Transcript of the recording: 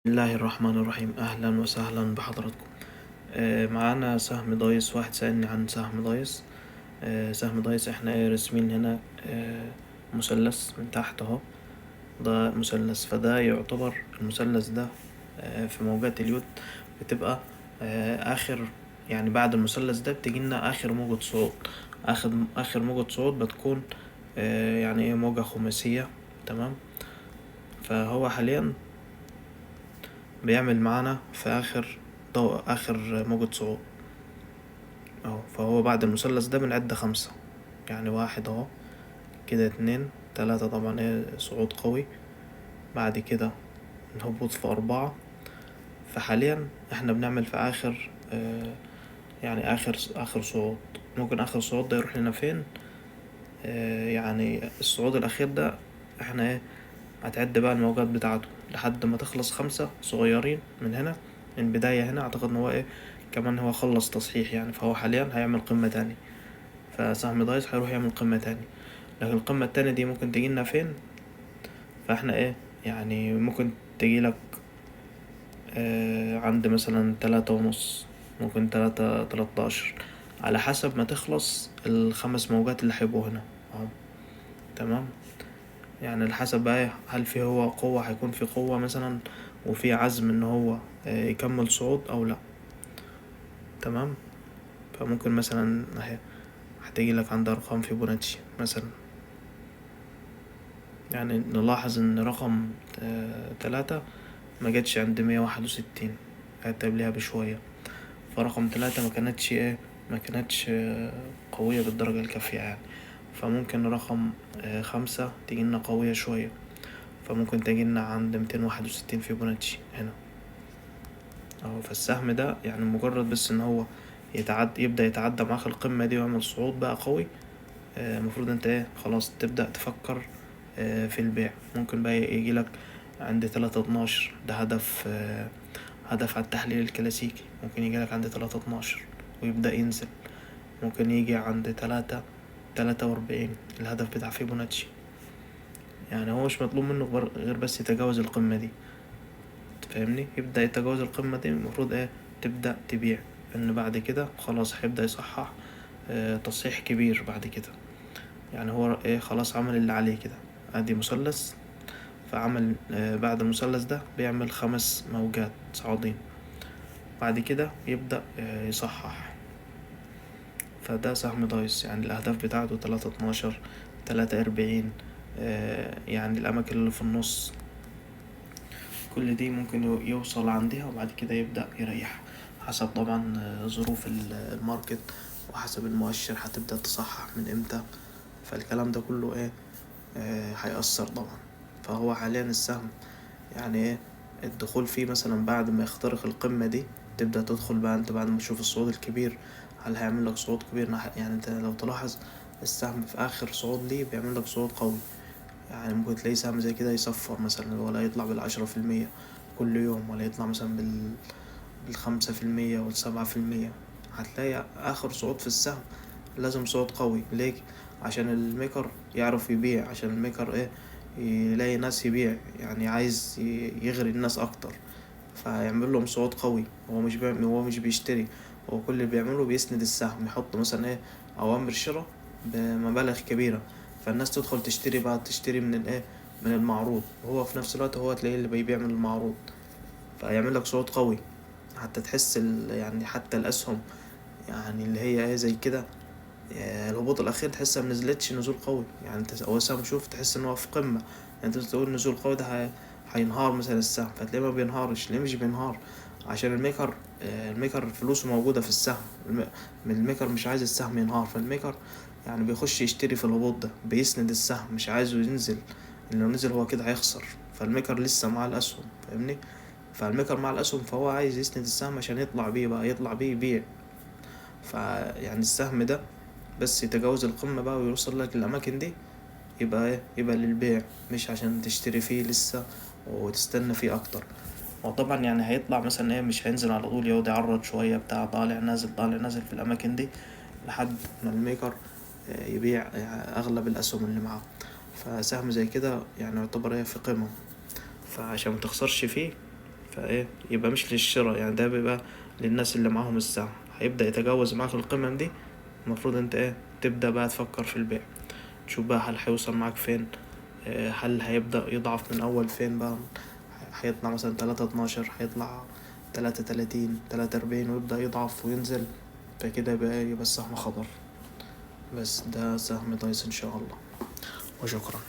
بسم الله الرحمن الرحيم، أهلا وسهلا بحضراتكم. معانا سهم دايس. واحد سألني عن سهم دايس. سهم دايس احنا رسمين هنا مثلث من تحت اهو. ده مثلث، فده يعتبر المثلث ده في موجات اليود بتبقى آخر، يعني بعد المثلث ده بتجيلنا آخر موجة صعود. آخر موجة صعود بتكون يعني ايه موجة خماسية. تمام. فهو حاليا بيعمل معانا في آخر موجة صعود اهو. فهو بعد المثلث ده بنعد 5، يعني 1 اهو، كده 2 3، طبعا ايه صعود قوي. بعد كده نهبط في 4. فحاليا احنا بنعمل في آخر يعني آخر صعود. ممكن آخر صعود ده يروح لنا فين؟ يعني الصعود الأخير ده احنا ايه هتعد بقى الموجات بتاعته لحد ما تخلص 5 صغيرين من هنا، من بداية هنا. اعتقد ان هو ايه كمان هو خلص تصحيح يعني، فهو حاليا هيعمل قمة تاني. فسهم دايس هيروح يعمل قمة تاني، لكن القمة التانية دي ممكن تجيلنا فين؟ فاحنا ايه يعني ممكن تجيلك عند مثلا 3.5، ممكن 3:13، على حسب ما تخلص ال5 موجات اللي هيبقوا هنا اهو. تمام. يعني على حسب بقى هل في هو قوة، هيكون في قوة مثلا وفي عزم ان هو يكمل صعود او لا. تمام. فممكن مثلا اهي هتجيلك عند ارقام فيبوناتشي مثلا. يعني نلاحظ ان رقم 3 ما جاتش عند 161، كانت قبلها بشوية. فرقم 3 ما كانتش قوية بالدرجة الكافية يعني. فممكن رقم 5 تجينا قوية شوية، فممكن تجينا عند 261 فيبوناتشي هنا اهو. فالسهم ده يعني مجرد بس ان هو يبدأ يتعدى معاك القمة دي ويعمل صعود بقى قوي. المفروض انت خلاص تبدأ تفكر في البيع. ممكن بقى يجيلك عند 3:12، ده هدف على التحليل الكلاسيكي. ممكن يجيلك عند 3:12 ويبدأ ينزل. ممكن يجي عند 3:43 الهدف بتاع فيبوناتشي. يعني هو مش مطلوب منه غير بس يتجاوز القمة دي. تفهمني؟ يبدأ يتجاوز القمة دي، المفروض تبدأ تبيع، ان بعد كده خلاص هيبدأ يصحح تصحيح كبير بعد كده. يعني هو خلاص عمل اللي عليه كده. ادي مثلث، فعمل بعد المثلث ده بيعمل 5 موجات صاعدين، بعد كده يبدأ يصحح. فده سهم دايس، يعني الأهداف بتاعته 3:12، 3:40، يعني الأماكن اللي في النص كل دي ممكن يوصل عندها، وبعد كده يبدأ يريح حسب طبعا ظروف الماركت، وحسب المؤشر هتبدأ تصحح من امتى. فالكلام ده كله هيأثر طبعا. فهو حاليا السهم يعني الدخول فيه مثلا بعد ما يخترق القمة دي، تبدأ تدخل بقى انت بعد ما تشوف الصعود الكبير. هل هيعمل لك صعود كبير يعني انت لو تلاحظ السهم في آخر صعود ليه بيعمل لك صعود قوي. يعني ممكن تلاقي سهم زي كده يصفر مثلا، ولا يطلع بال10% كل يوم، ولا يطلع مثلا بالخمسة% والسبعة%. هتلاقي آخر صعود في السهم لازم صعود قوي. ليه؟ عشان الميكر يعرف يبيع، عشان الميكر يلاقي ناس يبيع، يعني عايز يغري الناس اكتر، فيعمل لهم صعود قوي. هو مش بيشتري، هو كل اللي بيعمله بيسند السهم، يحط مثلا اوامر شراء بمبالغ كبيرة، فالناس تدخل تشتري بقى، تشتري من المعروض، وهو في نفس الوقت هو تلاقيه اللي بيبيع من المعروض، فيعمل لك صعود قوي. حتى تحس يعني حتى الاسهم يعني اللي هي زي كده، الهبوط الاخير تحسها منزلتش نزول قوي. يعني انت هو سهم شوف تحس ان هو في قمة، يعني انت تقول نزول قوي ده هينهار مثلا السهم، فتلاقيه ما بينهارش. ليه مش بينهار؟ عشان الميكر فلوسه موجودة في السهم. الميكر مش عايز السهم ينهار، فالميكر يعني بيخش يشتري في الهبوط ده، بيسند السهم، مش عايزه ينزل، لأن لو نزل هو كده هيخسر. فالميكر لسه مع الأسهم، فاهمني؟ فالميكر مع الأسهم، فهو عايز يسند السهم عشان يطلع بيه بقى، يطلع بيه يبيع. فيعني السهم ده بس يتجاوز القمة بقى ويوصل لك الأماكن دي، يبقى للبيع، مش عشان تشتري فيه لسه وتستنى فيه أكتر. وطبعا يعني هيطلع مثلا مش هينزل على طول، يقعد يعرض شوية بتاع، طالع نازل طالع نازل في الأماكن دي لحد ما الميكر يبيع أغلب الأسهم اللي معاه. فسهم زي كده يعني يعتبر في قمة، فعشان متخسرش فيه فايه يبقى مش للشراء، يعني ده بيبقى للناس اللي معاهم السهم. هيبدأ يتجاوز معاك القمم دي، المفروض انت ايه تبدأ بقى تفكر في البيع، تشوف بقى هل هيوصل معاك فين. هل هيبدأ يضعف من أول فين بقى، هيطلع مثلا 3/12، هيطلع 3/30، 3/40، ويبدأ يضعف وينزل. فكده يبقى السهم خطر. بس ده سهم دايس إن شاء الله. وشكرا.